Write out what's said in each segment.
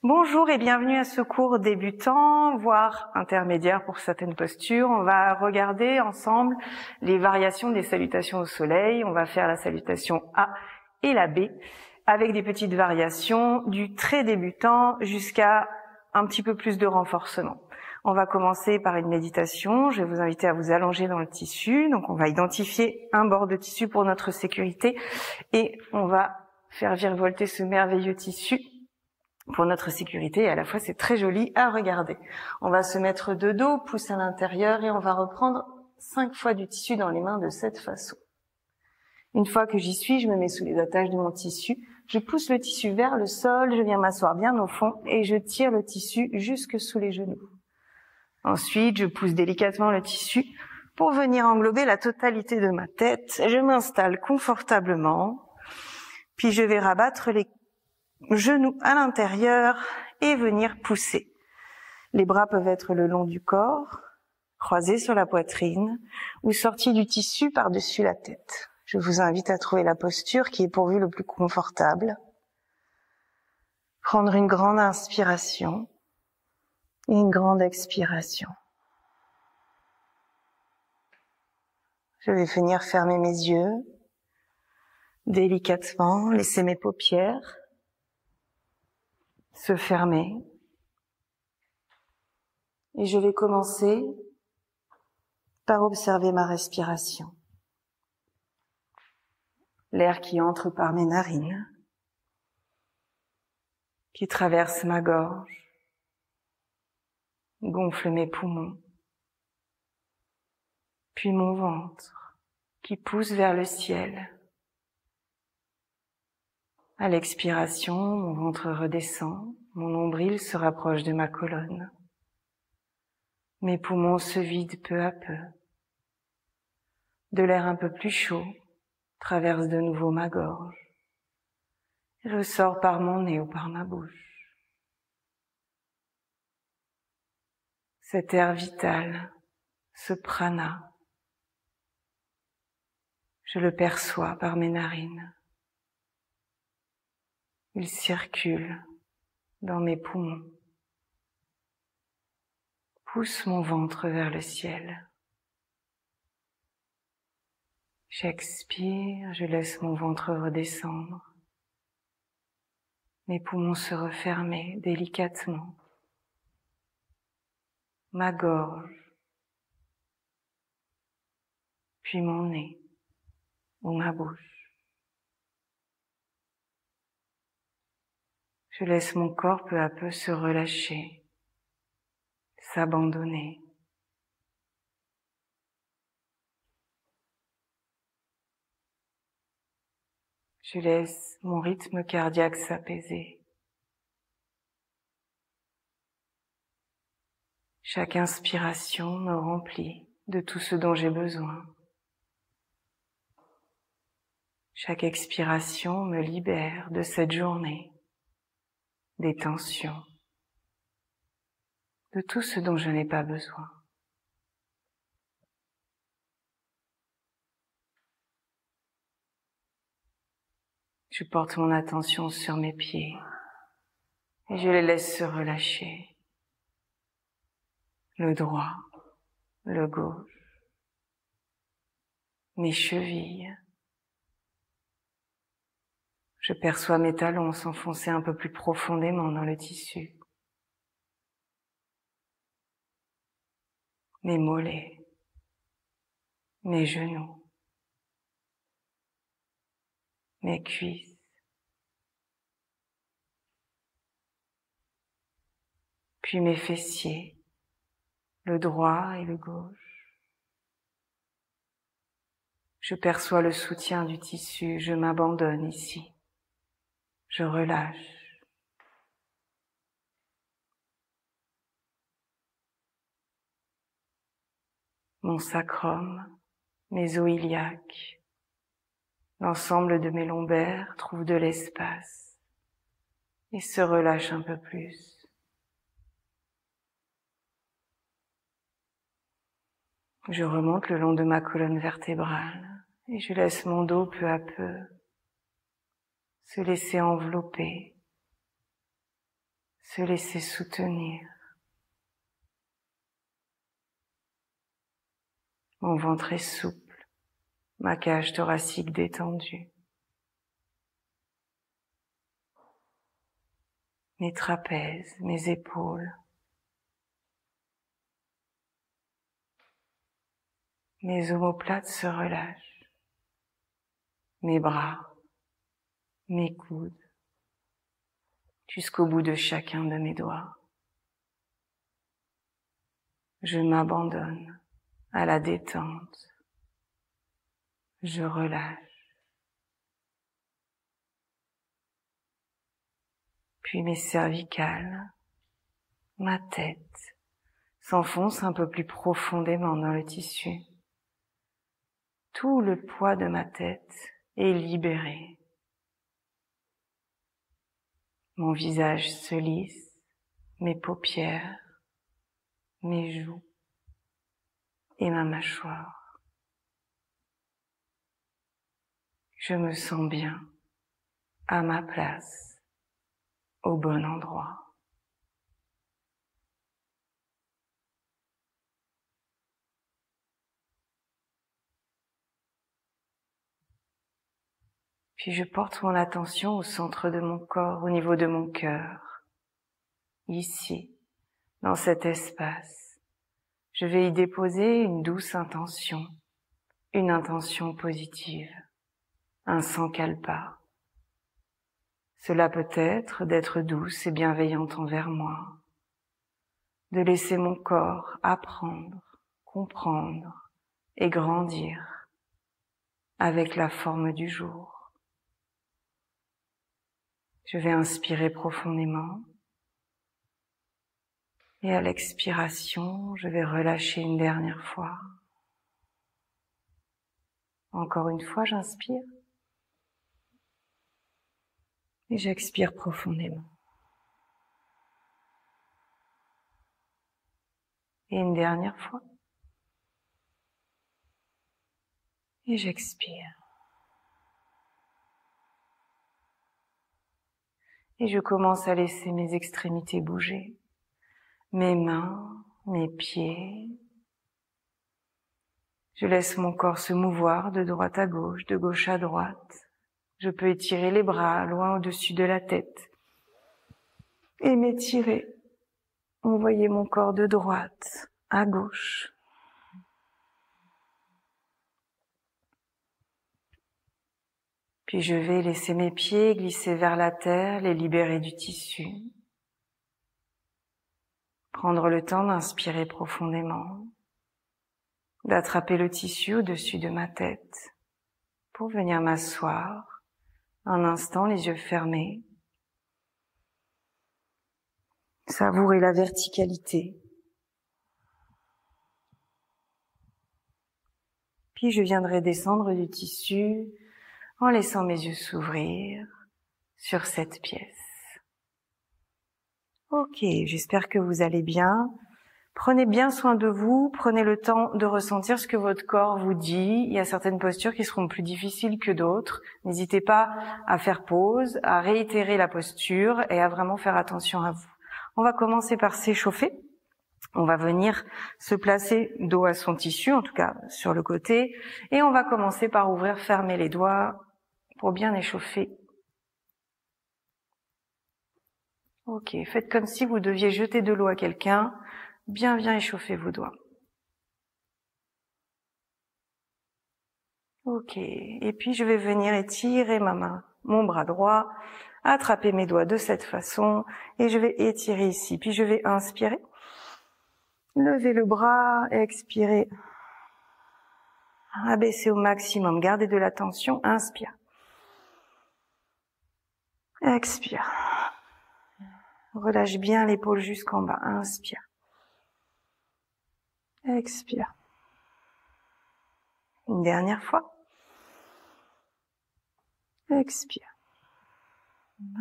Bonjour et bienvenue à ce cours débutant, voire intermédiaire pour certaines postures. On va regarder ensemble les variations des salutations au soleil. On va faire la salutation A et la B avec des petites variations du très débutant jusqu'à un petit peu plus de renforcement. On va commencer par une méditation. Je vais vous inviter à vous allonger dans le tissu. Donc on va identifier un bord de tissu pour notre sécurité et on va faire virevolter ce merveilleux tissu pour notre sécurité, et à la fois c'est très joli à regarder. On va se mettre de dos, pouce à l'intérieur, et on va reprendre 5 fois du tissu dans les mains de cette façon. Une fois que j'y suis, je me mets sous les attaches de mon tissu, je pousse le tissu vers le sol, je viens m'asseoir bien au fond, et je tire le tissu jusque sous les genoux. Ensuite, je pousse délicatement le tissu pour venir englober la totalité de ma tête. Je m'installe confortablement, puis je vais rabattre les genoux à l'intérieur et venir pousser. Les bras peuvent être le long du corps, croisés sur la poitrine ou sortis du tissu par-dessus la tête. Je vous invite à trouver la posture qui est pour vous le plus confortable. Prendre une grande inspiration et une grande expiration. Je vais venir fermer mes yeux délicatement, laisser mes paupières se fermer. Et je vais commencer par observer ma respiration. L'air qui entre par mes narines, qui traverse ma gorge, gonfle mes poumons, puis mon ventre qui pousse vers le ciel. À l'expiration, mon ventre redescend, mon nombril se rapproche de ma colonne. Mes poumons se vident peu à peu. De l'air un peu plus chaud traverse de nouveau ma gorge et ressort par mon nez ou par ma bouche. Cet air vital, ce prana, je le perçois par mes narines. Il circule dans mes poumons, pousse mon ventre vers le ciel. J'expire, je laisse mon ventre redescendre. Mes poumons se refermer délicatement. Ma gorge, puis mon nez ou ma bouche. Je laisse mon corps peu à peu se relâcher, s'abandonner. Je laisse mon rythme cardiaque s'apaiser. Chaque inspiration me remplit de tout ce dont j'ai besoin. Chaque expiration me libère de cette journée, des tensions, de tout ce dont je n'ai pas besoin. Je porte mon attention sur mes pieds et je les laisse se relâcher. Le droit, le gauche, mes chevilles. Je perçois mes talons s'enfoncer un peu plus profondément dans le tissu. Mes mollets, mes genoux, mes cuisses. Puis mes fessiers, le droit et le gauche. Je perçois le soutien du tissu, je m'abandonne ici. Je relâche. Mon sacrum, mes os iliaques, l'ensemble de mes lombaires trouve de l'espace et se relâche un peu plus. Je remonte le long de ma colonne vertébrale et je laisse mon dos peu à peu se laisser envelopper, se laisser soutenir. Mon ventre est souple, ma cage thoracique détendue. Mes trapèzes, mes épaules. Mes omoplates se relâchent. Mes bras, mes coudes, jusqu'au bout de chacun de mes doigts. Je m'abandonne à la détente. Je relâche. Puis mes cervicales, ma tête s'enfonce un peu plus profondément dans le tissu. Tout le poids de ma tête est libéré. Mon visage se lisse, mes paupières, mes joues et ma mâchoire. Je me sens bien, à ma place, au bon endroit. Puis je porte mon attention au centre de mon corps, au niveau de mon cœur. Ici, dans cet espace, je vais y déposer une douce intention, une intention positive, un sankalpa. Cela peut être d'être douce et bienveillante envers moi, de laisser mon corps apprendre, comprendre et grandir avec la forme du jour. Je vais inspirer profondément et à l'expiration, je vais relâcher une dernière fois. Encore une fois, j'inspire et j'expire profondément. Et une dernière fois. Et j'expire. Et je commence à laisser mes extrémités bouger. Mes mains, mes pieds. Je laisse mon corps se mouvoir de droite à gauche, de gauche à droite. Je peux étirer les bras loin au-dessus de la tête. Et m'étirer. Envoyer mon corps de droite à gauche. Puis je vais laisser mes pieds glisser vers la terre, les libérer du tissu. Prendre le temps d'inspirer profondément, d'attraper le tissu au-dessus de ma tête pour venir m'asseoir un instant, les yeux fermés. Savourer la verticalité. Puis je viendrai descendre du tissu en laissant mes yeux s'ouvrir sur cette pièce. Ok, j'espère que vous allez bien. Prenez bien soin de vous, prenez le temps de ressentir ce que votre corps vous dit. Il y a certaines postures qui seront plus difficiles que d'autres. N'hésitez pas à faire pause, à réitérer la posture et à vraiment faire attention à vous. On va commencer par s'échauffer. On va venir se placer dos à son tissu, en tout cas sur le côté, et on va commencer par ouvrir, fermer les doigts pour bien échauffer. Ok, faites comme si vous deviez jeter de l'eau à quelqu'un, bien échauffer vos doigts. Ok, et puis je vais venir étirer ma main, mon bras droit, attraper mes doigts de cette façon, et je vais étirer ici, puis je vais inspirer. Levez le bras, expirez. Abaissez au maximum, gardez de la tension, inspire. Expire. Relâche bien l'épaule jusqu'en bas, inspire. Expire. Une dernière fois. Expire.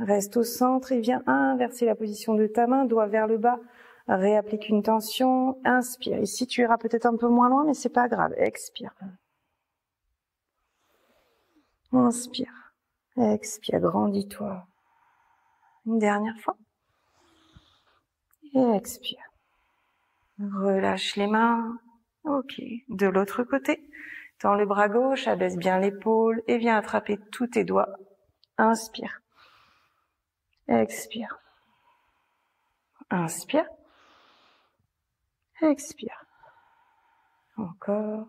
Reste au centre et viens inverser la position de ta main, doigt vers le bas. Réapplique une tension, inspire. Ici, tu iras peut-être un peu moins loin, mais c'est pas grave. Expire. Inspire. Expire, grandis-toi. Une dernière fois. Et expire. Relâche les mains. Ok. De l'autre côté. Tends le bras gauche, abaisse bien l'épaule et viens attraper tous tes doigts. Inspire. Expire. Inspire. Expire. Encore.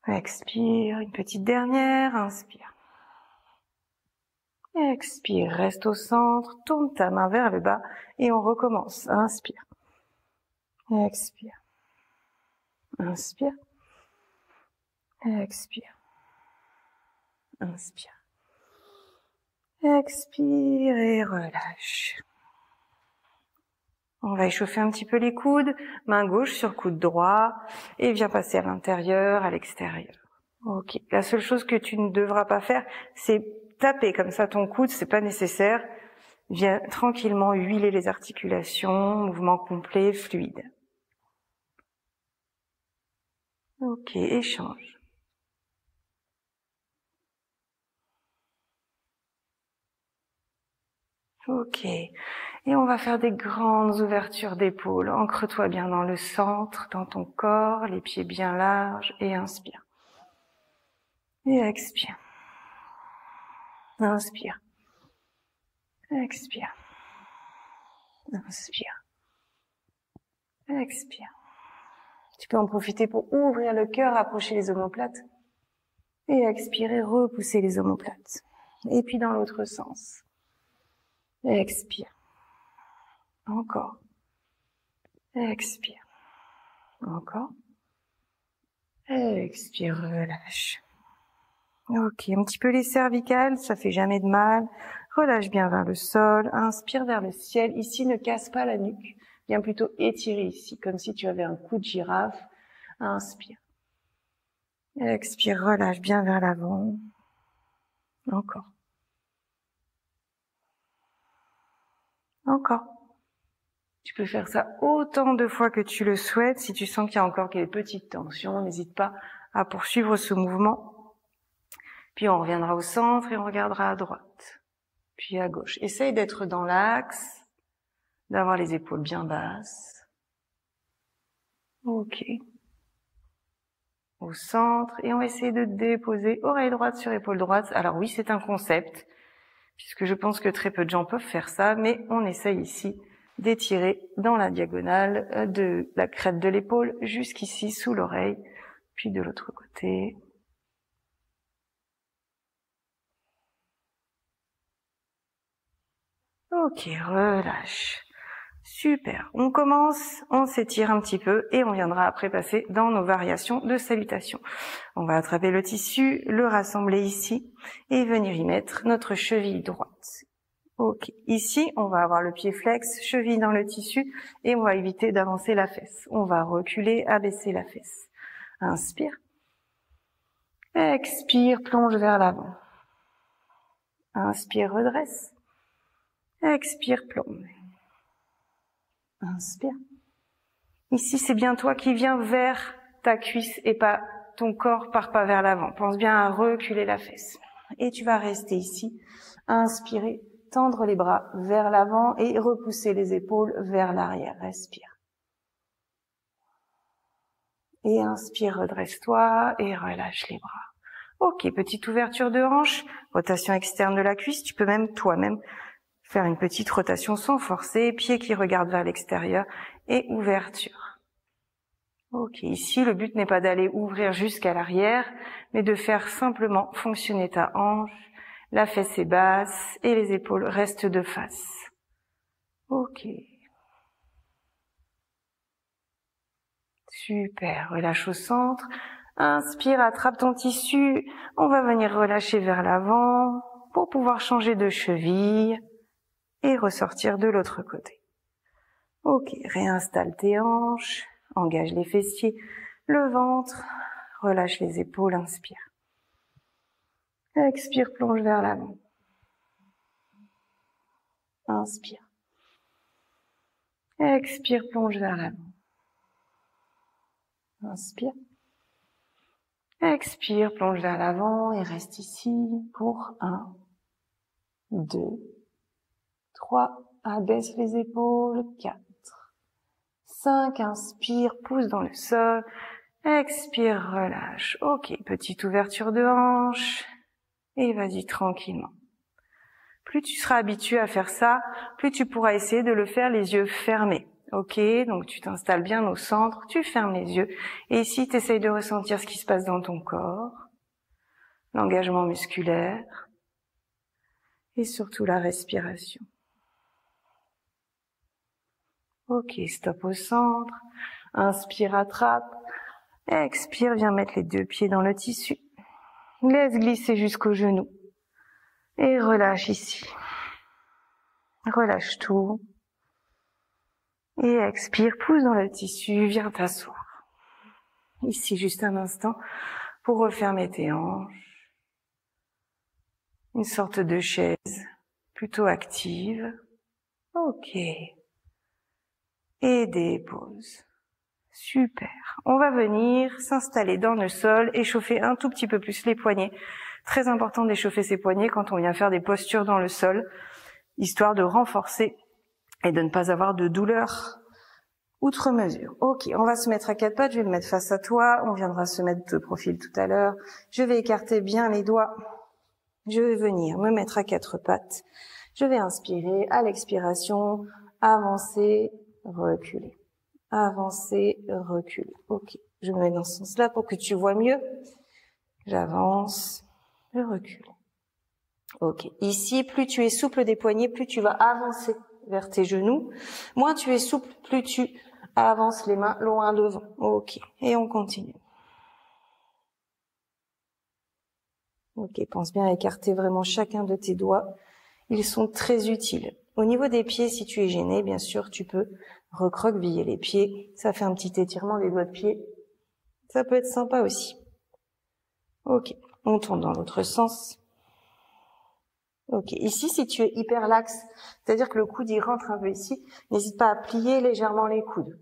Expire. Une petite dernière. Inspire. Expire. Reste au centre. Tourne ta main vers le bas et on recommence. Inspire. Expire. Inspire. Expire. Inspire. Expire et relâche. On va échauffer un petit peu les coudes, main gauche sur coude droit, et viens passer à l'intérieur, à l'extérieur. Ok. La seule chose que tu ne devras pas faire, c'est taper comme ça ton coude, c'est pas nécessaire. Viens tranquillement huiler les articulations, mouvement complet, fluide. Ok, échange. Ok. Et on va faire des grandes ouvertures d'épaules. Ancre-toi bien dans le centre, dans ton corps, les pieds bien larges, et inspire. Et expire. Inspire. Expire. Inspire. Expire. Tu peux en profiter pour ouvrir le cœur, approcher les omoplates. Et expirer, repousser les omoplates. Et puis dans l'autre sens. Expire. Encore. Expire. Encore. Expire, relâche. Ok, un petit peu les cervicales, ça fait jamais de mal. Relâche bien vers le sol, inspire vers le ciel. Ici, ne casse pas la nuque. Viens plutôt étirer ici, comme si tu avais un cou de girafe. Inspire. Expire, relâche bien vers l'avant. Encore. Encore. Tu peux faire ça autant de fois que tu le souhaites. Si tu sens qu'il y a encore quelques petites tensions, n'hésite pas à poursuivre ce mouvement. Puis on reviendra au centre et on regardera à droite. Puis à gauche. Essaye d'être dans l'axe, d'avoir les épaules bien basses. Ok. Au centre. Et on va essayer de déposer oreille droite sur épaule droite. Alors oui, c'est un concept, puisque je pense que très peu de gens peuvent faire ça, mais on essaye ici d'étirer dans la diagonale de la crête de l'épaule jusqu'ici sous l'oreille, puis de l'autre côté. Ok, relâche. Super. On commence, on s'étire un petit peu et on viendra après passer dans nos variations de salutation. On va attraper le tissu, le rassembler ici et venir y mettre notre cheville droite. Ok. Ici, on va avoir le pied flex, cheville dans le tissu et on va éviter d'avancer la fesse. On va reculer, abaisser la fesse. Inspire. Expire, plonge vers l'avant. Inspire, redresse. Expire, plonge. Inspire. Ici, c'est bien toi qui viens vers ta cuisse et pas ton corps part pas vers l'avant. Pense bien à reculer la fesse. Et tu vas rester ici. Inspirer, tendre les bras vers l'avant et repousser les épaules vers l'arrière. Respire. Et inspire, redresse-toi et relâche les bras. Ok, petite ouverture de hanche, rotation externe de la cuisse. Tu peux même toi-même faire une petite rotation sans forcer, pied qui regarde vers l'extérieur et ouverture. Ok, ici le but n'est pas d'aller ouvrir jusqu'à l'arrière, mais de faire simplement fonctionner ta hanche, la fesse est basse et les épaules restent de face. Ok. Super, relâche au centre. Inspire, attrape ton tissu. On va venir relâcher vers l'avant pour pouvoir changer de cheville et ressortir de l'autre côté. Ok, réinstalle tes hanches, engage les fessiers, le ventre, relâche les épaules, inspire. Expire, plonge vers l'avant. Inspire. Expire, plonge vers l'avant. Inspire. Expire, plonge vers l'avant et reste ici pour 1, 2, 3. Abaisse les épaules. 4. 5. Inspire, pousse dans le sol. Expire, relâche. Ok, petite ouverture de hanche. Et vas-y tranquillement. Plus tu seras habitué à faire ça, plus tu pourras essayer de le faire les yeux fermés. Ok, donc tu t'installes bien au centre, tu fermes les yeux. Et ici, tu essayes de ressentir ce qui se passe dans ton corps, l'engagement musculaire et surtout la respiration. Ok, stop au centre. Inspire, attrape. Expire, viens mettre les 2 pieds dans le tissu. Laisse glisser jusqu'au genou. Et relâche ici. Relâche tout. Et expire, pousse dans le tissu, viens t'asseoir. Ici, juste un instant pour refermer tes hanches. Une sorte de chaise plutôt active. Ok. Et dépose. Super. On va venir s'installer dans le sol, échauffer un tout petit peu plus les poignets. Très important d'échauffer ses poignets quand on vient faire des postures dans le sol, histoire de renforcer et de ne pas avoir de douleur outre mesure. Ok, on va se mettre à 4 pattes, je vais me mettre face à toi, on viendra se mettre de profil tout à l'heure. Je vais écarter bien les doigts. Je vais venir me mettre à 4 pattes. Je vais inspirer, à l'expiration, avancer, reculer. Avancer, reculer. Ok, je me mets dans ce sens-là pour que tu vois mieux. J'avance, je recule. Ok, ici, plus tu es souple des poignets, plus tu vas avancer vers tes genoux. Moins tu es souple, plus tu avances les mains loin devant. Ok, et on continue. Ok, pense bien à écarter vraiment chacun de tes doigts. Ils sont très utiles. Au niveau des pieds, si tu es gêné, bien sûr, tu peux recroqueviller les pieds. Ça fait un petit étirement des doigts de pied. Ça peut être sympa aussi. Ok, on tourne dans l'autre sens. Ok, ici, si tu es hyper laxe, c'est-à-dire que le coude, il rentre un peu ici, n'hésite pas à plier légèrement les coudes.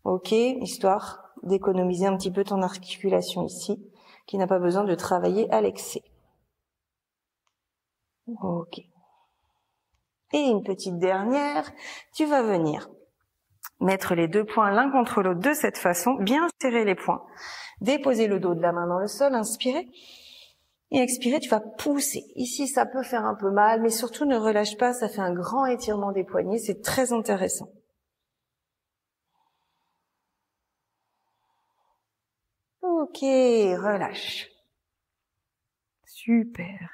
Ok, histoire d'économiser un petit peu ton articulation ici, qui n'a pas besoin de travailler à l'excès. Ok. Et une petite dernière, tu vas venir mettre les 2 poings l'un contre l'autre de cette façon, bien serrer les poings, déposer le dos de la main dans le sol, inspirer. Et expirer, tu vas pousser. Ici, ça peut faire un peu mal, mais surtout ne relâche pas, ça fait un grand étirement des poignets, c'est très intéressant. Ok, relâche. Super.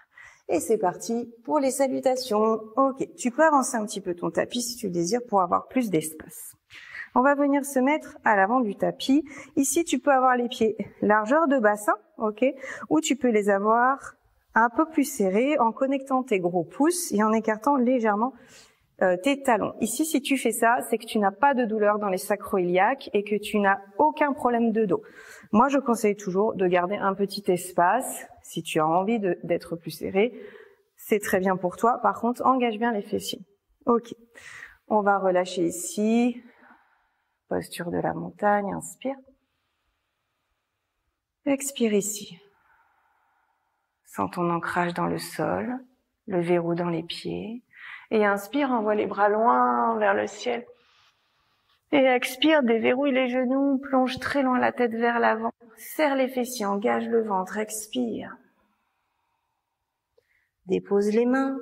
Et c'est parti pour les salutations. Ok, tu peux avancer un petit peu ton tapis si tu le désires pour avoir plus d'espace. On va venir se mettre à l'avant du tapis. Ici, tu peux avoir les pieds largeur de bassin, ok, ou tu peux les avoir un peu plus serrés en connectant tes gros pouces et en écartant légèrement tes talons. Ici, si tu fais ça, c'est que tu n'as pas de douleur dans les sacro-iliaques et que tu n'as aucun problème de dos. Moi, je conseille toujours de garder un petit espace. Si tu as envie d'être plus serré, c'est très bien pour toi. Par contre, engage bien les fessiers. Ok. On va relâcher ici. Posture de la montagne, inspire. Expire ici. Sens ton ancrage dans le sol, le verrou dans les pieds. Et inspire, envoie les bras loin vers le ciel. Et expire, déverrouille les genoux, plonge très loin la tête vers l'avant. Serre les fessiers, engage le ventre, expire. Dépose les mains.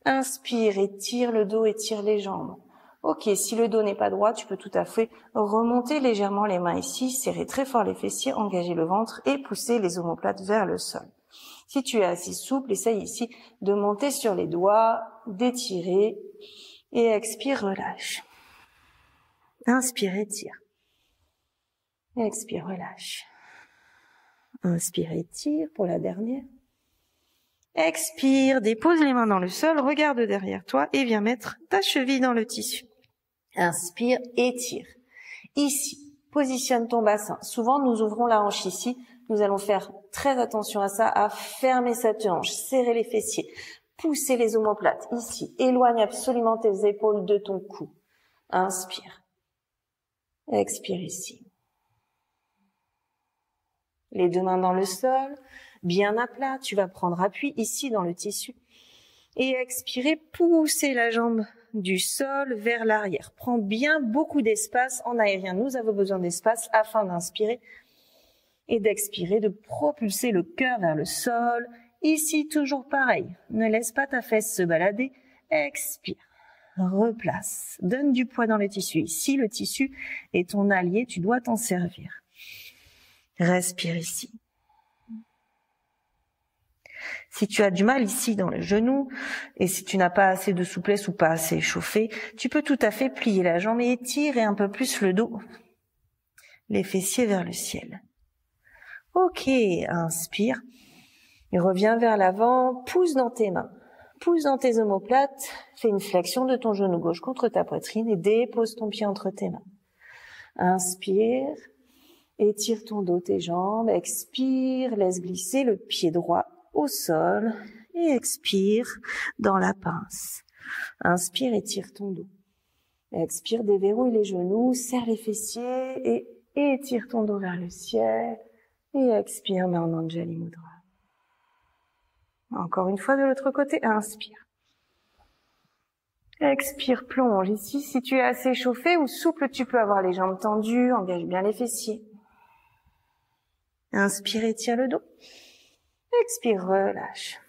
Inspire, étire le dos, étire les jambes. Ok, si le dos n'est pas droit, tu peux tout à fait remonter légèrement les mains ici, serrer très fort les fessiers, engager le ventre et pousser les omoplates vers le sol. Si tu es assez souple, essaye ici de monter sur les doigts, d'étirer et expire, relâche. Inspire, étire. Expire, relâche. Inspire, étire pour la dernière. Expire, dépose les mains dans le sol, regarde derrière toi et viens mettre ta cheville dans le tissu. Inspire, étire. Ici, positionne ton bassin. Souvent, nous ouvrons la hanche ici. Nous allons faire très attention à ça, à fermer cette hanche, serrer les fessiers, pousser les omoplates. Ici, éloigne absolument tes épaules de ton cou. Inspire. Expire ici. Les 2 mains dans le sol, bien à plat. Tu vas prendre appui ici dans le tissu. Et expirer, pousser la jambe du sol vers l'arrière. Prends bien beaucoup d'espace en aérien. Nous avons besoin d'espace afin d'inspirer et d'expirer, de propulser le cœur vers le sol. Ici, toujours pareil. Ne laisse pas ta fesse se balader. Expire. Replace. Donne du poids dans le tissu. Ici, le tissu est ton allié. Tu dois t'en servir. Respire ici. Si tu as du mal ici dans le genou, et si tu n'as pas assez de souplesse ou pas assez échauffé, tu peux tout à fait plier la jambe et étirer un peu plus le dos. Les fessiers vers le ciel. Ok, inspire. Et reviens vers l'avant, pousse dans tes mains. Pousse dans tes omoplates, fais une flexion de ton genou gauche contre ta poitrine et dépose ton pied entre tes mains. Inspire, étire ton dos, tes jambes, expire, laisse glisser le pied droit au sol et expire dans la pince. Inspire, étire ton dos. Expire, déverrouille les genoux, serre les fessiers et étire ton dos vers le ciel. Et expire, mets en Anjali Mudra. Encore une fois de l'autre côté, inspire. Expire, plonge. Ici, si tu es assez chauffé ou souple, tu peux avoir les jambes tendues, engage bien les fessiers. Inspire, étire le dos. Expire, relâche.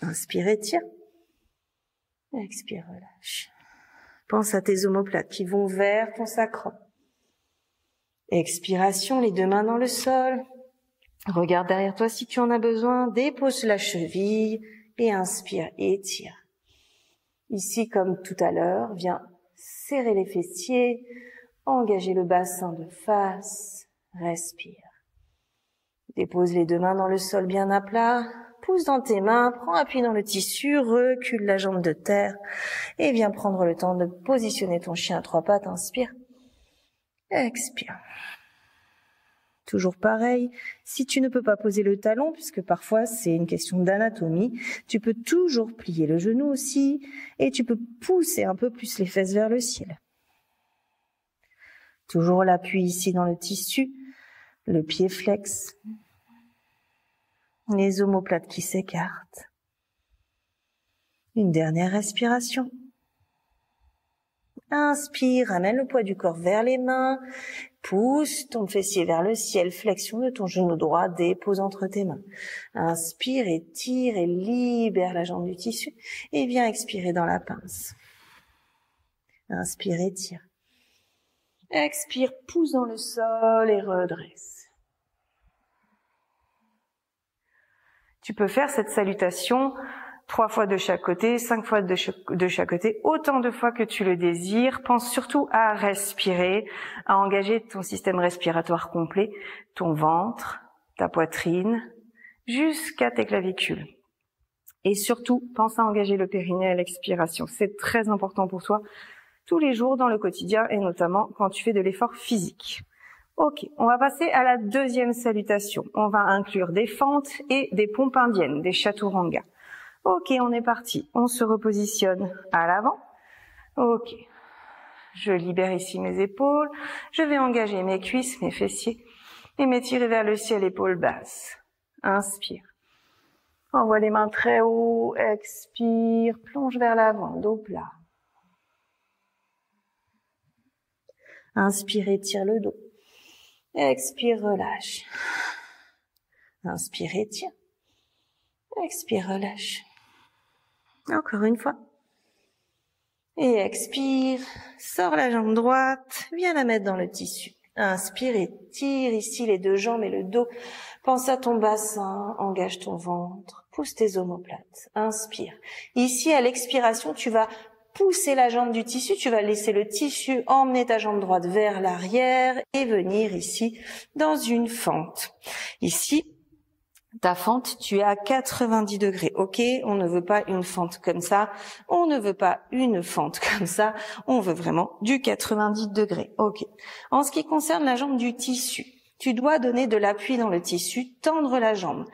Inspire, étire. Expire, relâche. Pense à tes omoplates qui vont vers ton sacrum. Expiration, les deux mains dans le sol. Regarde derrière toi si tu en as besoin. Dépose la cheville et inspire, étire. Ici, comme tout à l'heure, viens serrer les fessiers, engager le bassin de face, respire. Dépose les deux mains dans le sol bien à plat, pousse dans tes mains, prends appui dans le tissu, recule la jambe de terre et viens prendre le temps de positionner ton chien à trois pattes, inspire, expire. Toujours pareil, si tu ne peux pas poser le talon, puisque parfois c'est une question d'anatomie, tu peux toujours plier le genou aussi et tu peux pousser un peu plus les fesses vers le ciel. Toujours l'appui ici dans le tissu, le pied flex, les omoplates qui s'écartent. Une dernière respiration. Inspire, ramène le poids du corps vers les mains, pousse ton fessier vers le ciel, flexion de ton genou droit, dépose entre tes mains. Inspire, étire et libère la jambe du tissu et viens expirer dans la pince. Inspire, étire. Expire, pousse dans le sol et redresse. Tu peux faire cette salutation 3 fois de chaque côté, 5 fois de chaque côté, autant de fois que tu le désires. Pense surtout à respirer, à engager ton système respiratoire complet, ton ventre, ta poitrine, jusqu'à tes clavicules. Et surtout, pense à engager le périnée à l'expiration. C'est très important pour toi tous les jours dans le quotidien et notamment quand tu fais de l'effort physique. Ok, on va passer à la deuxième salutation. On va inclure des fentes et des pompes indiennes, des chaturanga. Ok, on est parti. On se repositionne à l'avant. Ok. Je libère ici mes épaules. Je vais engager mes cuisses, mes fessiers et m'étirer vers le ciel, épaules basses. Inspire. Envoie les mains très haut. Expire. Plonge vers l'avant, dos plat. Inspire, étire le dos. Expire, relâche. Inspire, étire. Expire, relâche. Encore une fois. Et expire, sors la jambe droite, viens la mettre dans le tissu. Inspire, étire ici les deux jambes et le dos. Pense à ton bassin, engage ton ventre, pousse tes omoplates. Inspire. Ici, à l'expiration, tu vas pousser la jambe du tissu, tu vas laisser le tissu emmener ta jambe droite vers l'arrière et venir ici dans une fente. Ici, ta fente, tu es à 90 degrés. Ok, on ne veut pas une fente comme ça. On ne veut pas une fente comme ça. On veut vraiment du 90 degrés. Ok. En ce qui concerne la jambe du tissu, tu dois donner de l'appui dans le tissu, tendre la jambe.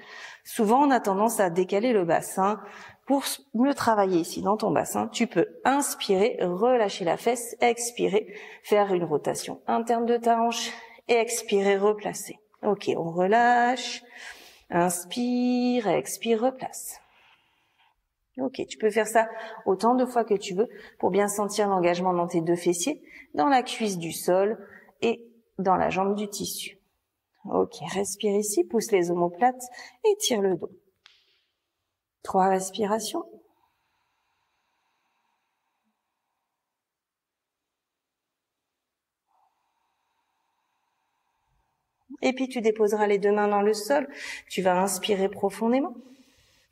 Souvent, on a tendance à décaler le bassin. Pour mieux travailler ici dans ton bassin, tu peux inspirer, relâcher la fesse, expirer, faire une rotation interne de ta hanche et expirer, replacer. Ok, on relâche. Inspire, expire, replace. Ok, tu peux faire ça autant de fois que tu veux pour bien sentir l'engagement dans tes deux fessiers, dans la cuisse du sol et dans la jambe du tissu. Ok, respire ici, pousse les omoplates et tire le dos. 3 respirations. Et puis tu déposeras les deux mains dans le sol. Tu vas inspirer profondément.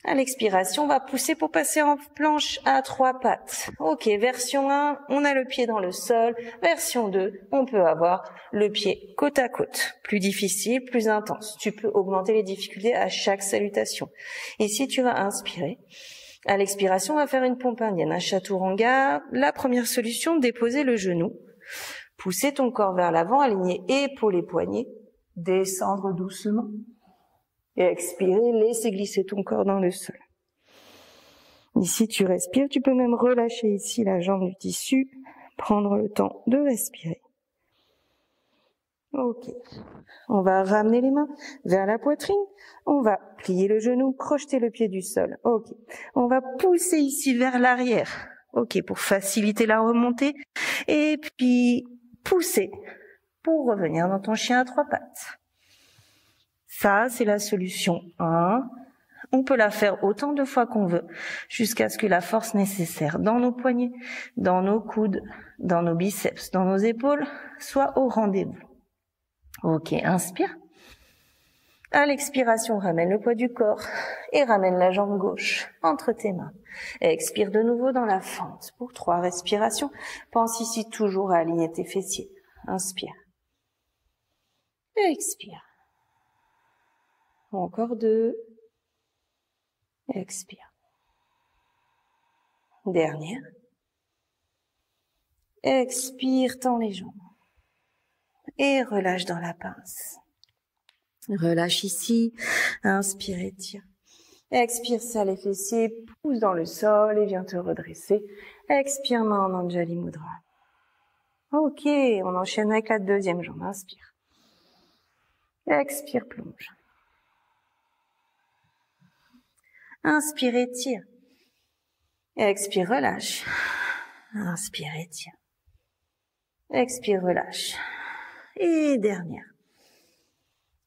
À l'expiration, on va pousser pour passer en planche à 3 pattes. Ok, version 1, on a le pied dans le sol. Version 2, on peut avoir le pied côte à côte. Plus difficile, plus intense. Tu peux augmenter les difficultés à chaque salutation. Ici, tu vas inspirer. À l'expiration, on va faire une pompe indienne, un chaturanga. La première solution, déposer le genou. Pousser ton corps vers l'avant, aligner épaules et poignets. Descendre doucement. Et expirer, laisser glisser ton corps dans le sol. Ici, tu respires. Tu peux même relâcher ici la jambe du tissu. Prendre le temps de respirer. Ok. On va ramener les mains vers la poitrine. On va plier le genou, crocheter le pied du sol. Ok. On va pousser ici vers l'arrière. Ok, pour faciliter la remontée. Et puis, pousser pour revenir dans ton chien à 3 pattes. Ça, c'est la solution 1. On peut la faire autant de fois qu'on veut, jusqu'à ce que la force nécessaire dans nos poignets, dans nos coudes, dans nos biceps, dans nos épaules, soit au rendez-vous. Ok, inspire. À l'expiration, ramène le poids du corps et ramène la jambe gauche entre tes mains. Expire de nouveau dans la fente pour 3 respirations. Pense ici toujours à aligner tes fessiers. Inspire. Expire. Encore 2. Expire. Dernière. Expire, tends les jambes. Et relâche dans la pince. Relâche ici. Inspire, étire. Expire, serre les fessiers, pousse dans le sol et viens te redresser. Expire, main en Anjali Mudra. Ok, on enchaîne avec la deuxième jambe. Inspire. Expire, plonge. Inspire, étire. Expire, relâche. Inspire, étire. Expire, relâche. Et dernière.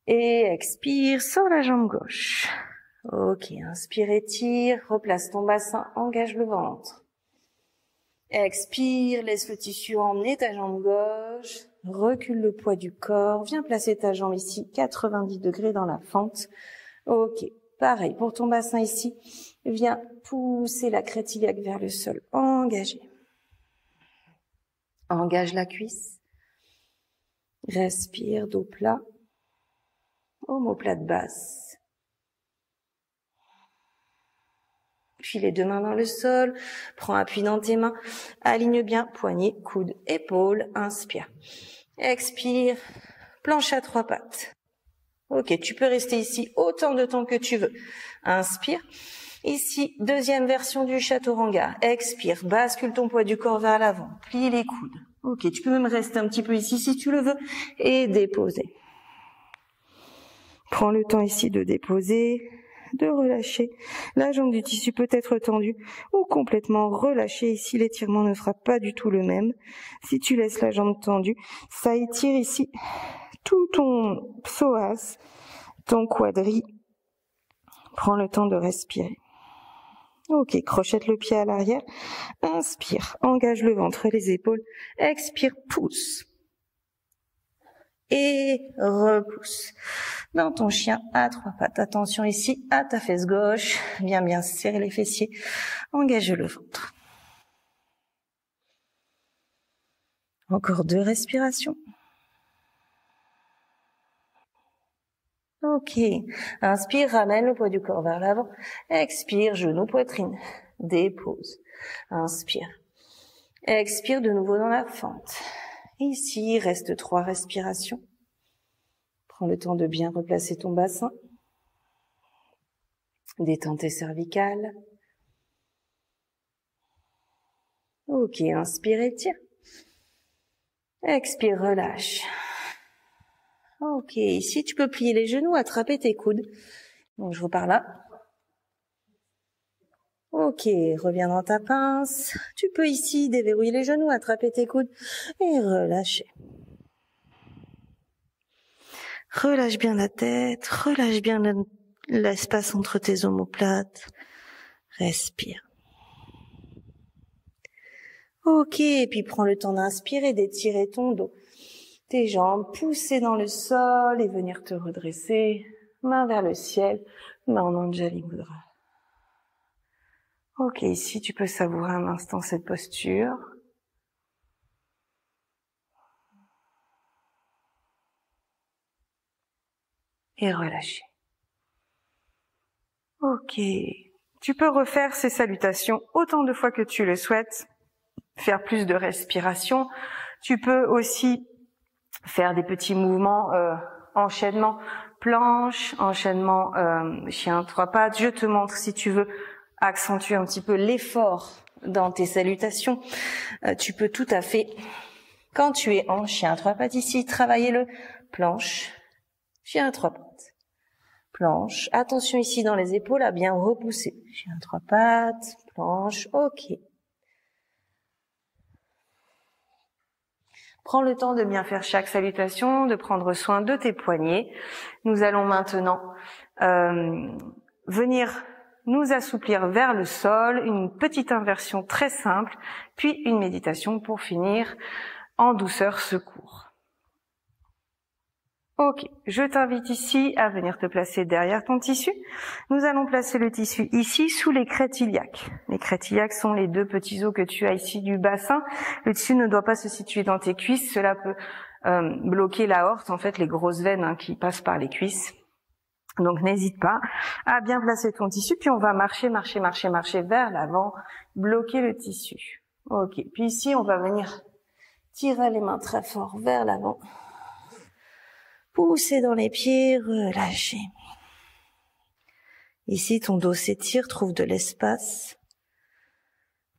Et expire, sors la jambe gauche. Ok, inspire, étire, replace ton bassin, engage le ventre. Expire, laisse le tissu emmener ta jambe gauche. Recule le poids du corps. Viens placer ta jambe ici, 90 degrés dans la fente. Ok. Pareil, pour ton bassin ici, viens pousser la crête iliaque vers le sol, engagé. Engage la cuisse. Respire, dos plat. Omoplate basse. Puis les deux mains dans le sol, prends appui dans tes mains, aligne bien, poignets, coudes, épaules, inspire. Expire, planche à 3 pattes. Ok, tu peux rester ici autant de temps que tu veux. Inspire. Ici, deuxième version du chaturanga. Expire, bascule ton poids du corps vers l'avant. Plie les coudes. Ok, tu peux même rester un petit peu ici si tu le veux. Et déposer. Prends le temps ici de déposer, de relâcher. La jambe du tissu peut être tendue ou complètement relâchée. Ici, l'étirement ne sera pas du tout le même. Si tu laisses la jambe tendue, ça étire ici tout ton psoas, ton quadri. Prends le temps de respirer. Ok, crochette le pied à l'arrière. Inspire, engage le ventre et les épaules. Expire, pousse. Et repousse. Dans ton chien à 3 pattes. Attention ici à ta fesse gauche. Viens bien serrer les fessiers. Engage le ventre. Encore 2 respirations. Ok. Inspire, ramène le poids du corps vers l'avant. Expire, genou, poitrine. Dépose. Inspire. Expire de nouveau dans la fente. Ici, reste 3 respirations. Prends le temps de bien replacer ton bassin. Détends tes cervicales. Ok, inspire, étire. Expire, relâche. Ok, ici tu peux plier les genoux, attraper tes coudes. Donc je repars là. Ok, reviens dans ta pince. Tu peux ici déverrouiller les genoux, attraper tes coudes et relâcher. Relâche bien la tête, relâche bien l'espace entre tes omoplates. Respire. Ok, et puis prends le temps d'inspirer, d'étirer ton dos. Tes jambes poussées dans le sol et venir te redresser. Main vers le ciel, main en Anjali Mudra. Ok, ici tu peux savourer un instant cette posture. Et relâcher. Ok. Tu peux refaire ces salutations autant de fois que tu le souhaites. Faire plus de respiration. Tu peux aussi faire des petits mouvements, enchaînement planche, enchaînement chien trois pattes. Je te montre si tu veux accentuer un petit peu l'effort dans tes salutations. Tu peux tout à fait, quand tu es en chien trois pattes ici, travailler le planche, chien trois pattes. Planche, attention ici dans les épaules à bien repousser. Chien trois pattes, planche, ok. Prends le temps de bien faire chaque salutation, de prendre soin de tes poignets. Nous allons maintenant venir nous assouplir vers le sol, une petite inversion très simple, puis une méditation pour finir en douceur ce cours. Ok, je t'invite ici à venir te placer derrière ton tissu. Nous allons placer le tissu ici sous les crêtes iliaques. Les crêtes iliaques sont les deux petits os que tu as ici du bassin. Le tissu ne doit pas se situer dans tes cuisses. Cela peut bloquer l'aorte, en fait, les grosses veines qui passent par les cuisses. Donc n'hésite pas à bien placer ton tissu. Puis on va marcher vers l'avant, bloquer le tissu. Ok, puis ici on va venir tirer les mains très fort vers l'avant. Pousser dans les pieds, relâcher. Ici, ton dos s'étire, trouve de l'espace.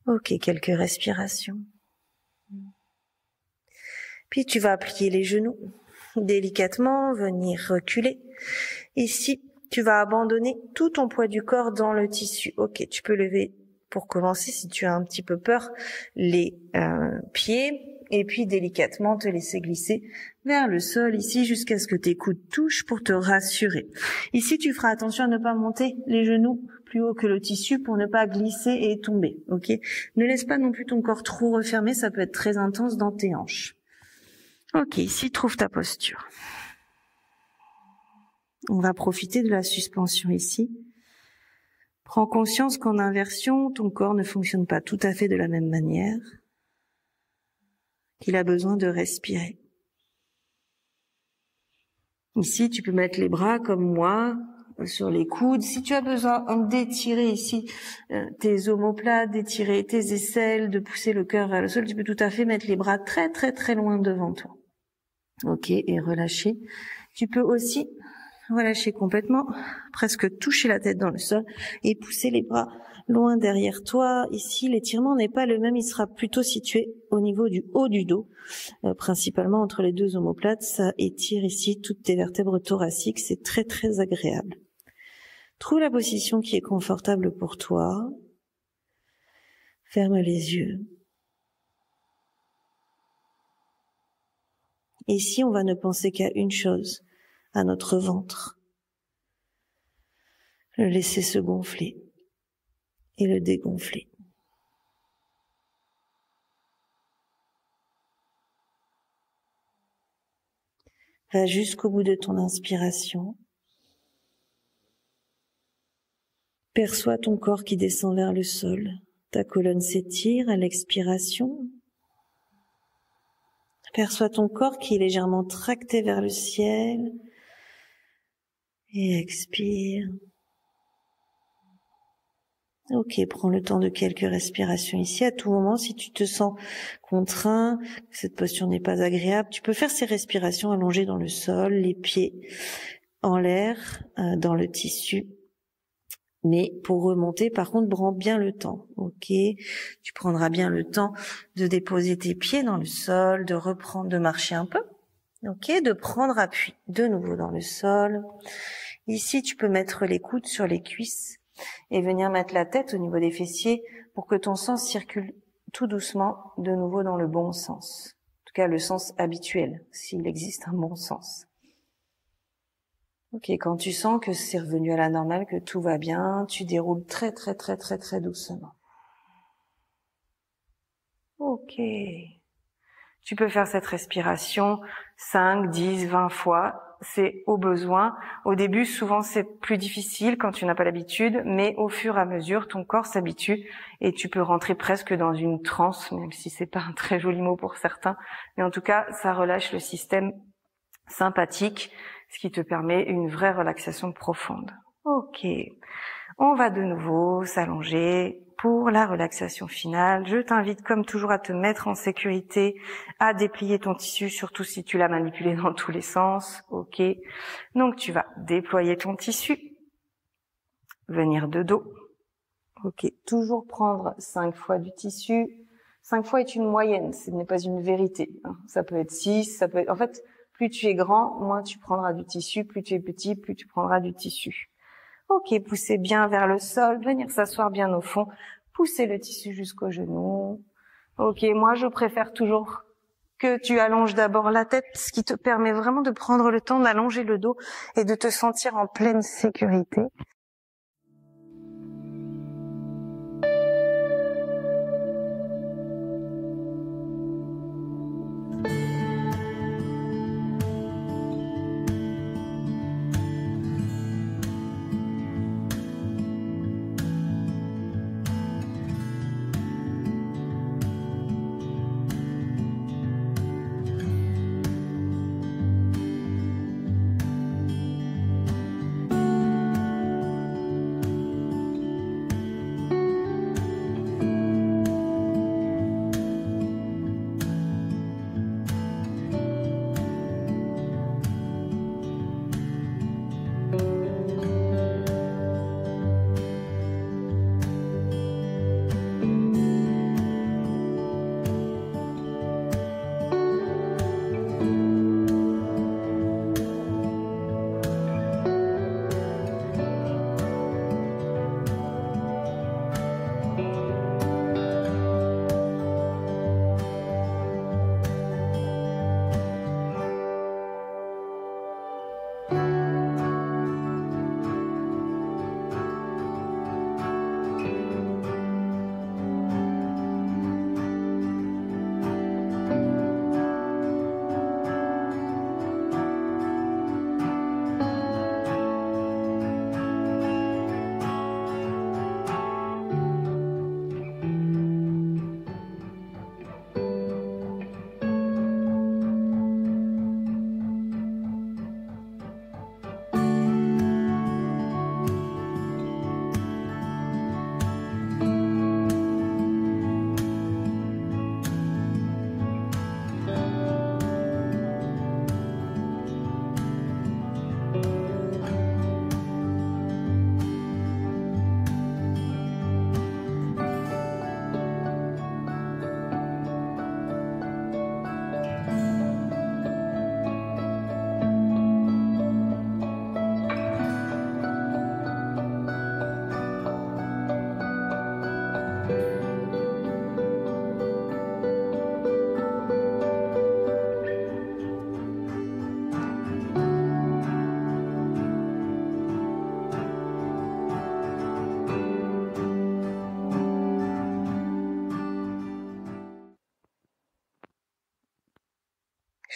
Ok, quelques respirations. Puis tu vas plier les genoux délicatement, venir reculer. Ici, tu vas abandonner tout ton poids du corps dans le tissu. Ok, tu peux lever, pour commencer, si tu as un petit peu peur, les pieds. Et puis délicatement te laisser glisser vers le sol ici jusqu'à ce que tes coudes touchent pour te rassurer. Ici, tu feras attention à ne pas monter les genoux plus haut que le tissu pour ne pas glisser et tomber. Ok ? Ne laisse pas non plus ton corps trop refermé, ça peut être très intense dans tes hanches. Ok, ici, trouve ta posture. On va profiter de la suspension ici. Prends conscience qu'en inversion, ton corps ne fonctionne pas tout à fait de la même manière, qu'il a besoin de respirer. Ici, tu peux mettre les bras comme moi sur les coudes. Si tu as besoin d'étirer ici tes omoplates, d'étirer tes aisselles, de pousser le cœur vers le sol, tu peux tout à fait mettre les bras très très très loin devant toi. Ok, et relâcher. Tu peux aussi relâcher complètement, presque toucher la tête dans le sol et pousser les bras loin derrière toi. Ici, l'étirement n'est pas le même, il sera plutôt situé au niveau du haut du dos, principalement entre les deux omoplates. Ça étire ici toutes tes vertèbres thoraciques, c'est très très agréable. Trouve la position qui est confortable pour toi. Ferme les yeux. Et ici, on va ne penser qu'à une chose, à notre ventre. Le laisser se gonfler et le dégonfler. Va jusqu'au bout de ton inspiration. Perçois ton corps qui descend vers le sol. Ta colonne s'étire à l'expiration. Perçois ton corps qui est légèrement tracté vers le ciel. Et expire. Ok, prends le temps de quelques respirations ici. À tout moment, si tu te sens contraint, que cette posture n'est pas agréable, tu peux faire ces respirations allongées dans le sol, les pieds en l'air, dans le tissu. Mais pour remonter, par contre, prends bien le temps. Ok, tu prendras bien le temps de déposer tes pieds dans le sol, de reprendre, de marcher un peu. Ok, de prendre appui de nouveau dans le sol. Ici, tu peux mettre les coudes sur les cuisses Et venir mettre la tête au niveau des fessiers pour que ton sang circule tout doucement de nouveau dans le bon sens. En tout cas, le sens habituel, s'il existe un bon sens. Ok, quand tu sens que c'est revenu à la normale, que tout va bien, tu déroules très doucement. Ok. Tu peux faire cette respiration 5, 10, 20 fois. C'est au besoin. Au début, souvent, c'est plus difficile quand tu n'as pas l'habitude, mais au fur et à mesure, ton corps s'habitue et tu peux rentrer presque dans une transe, même si c'est pas un très joli mot pour certains. Mais en tout cas, ça relâche le système sympathique, ce qui te permet une vraie relaxation profonde. Ok. On va de nouveau s'allonger pour la relaxation finale. Je t'invite comme toujours à te mettre en sécurité, à déplier ton tissu, surtout si tu l'as manipulé dans tous les sens. Ok. Donc tu vas déployer ton tissu, venir de dos. Ok. Toujours prendre 5 fois du tissu. 5 fois est une moyenne, ce n'est pas une vérité. Ça peut être 6, ça peut être... En fait, plus tu es grand, moins tu prendras du tissu. Plus tu es petit, plus tu prendras du tissu. Ok, poussez bien vers le sol, venir s'asseoir bien au fond, poussez le tissu jusqu'au genou. Ok, moi je préfère toujours que tu allonges d'abord la tête, ce qui te permet vraiment de prendre le temps d'allonger le dos et de te sentir en pleine sécurité.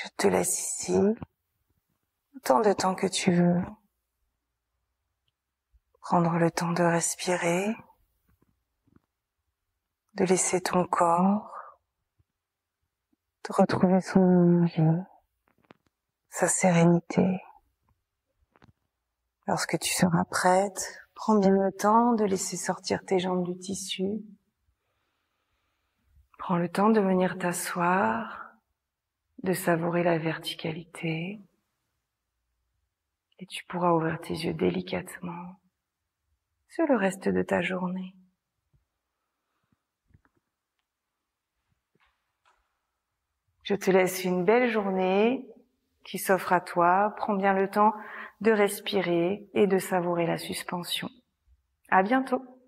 Je te laisse ici, autant de temps que tu veux. Prendre le temps de respirer, de laisser ton corps, de retrouver son énergie, sa sérénité. Lorsque tu seras prête, prends bien le temps de laisser sortir tes jambes du tissu. Prends le temps de venir t'asseoir, de savourer la verticalité. Et tu pourras ouvrir tes yeux délicatement sur le reste de ta journée. Je te laisse une belle journée qui s'offre à toi. Prends bien le temps de respirer et de savourer la suspension. À bientôt.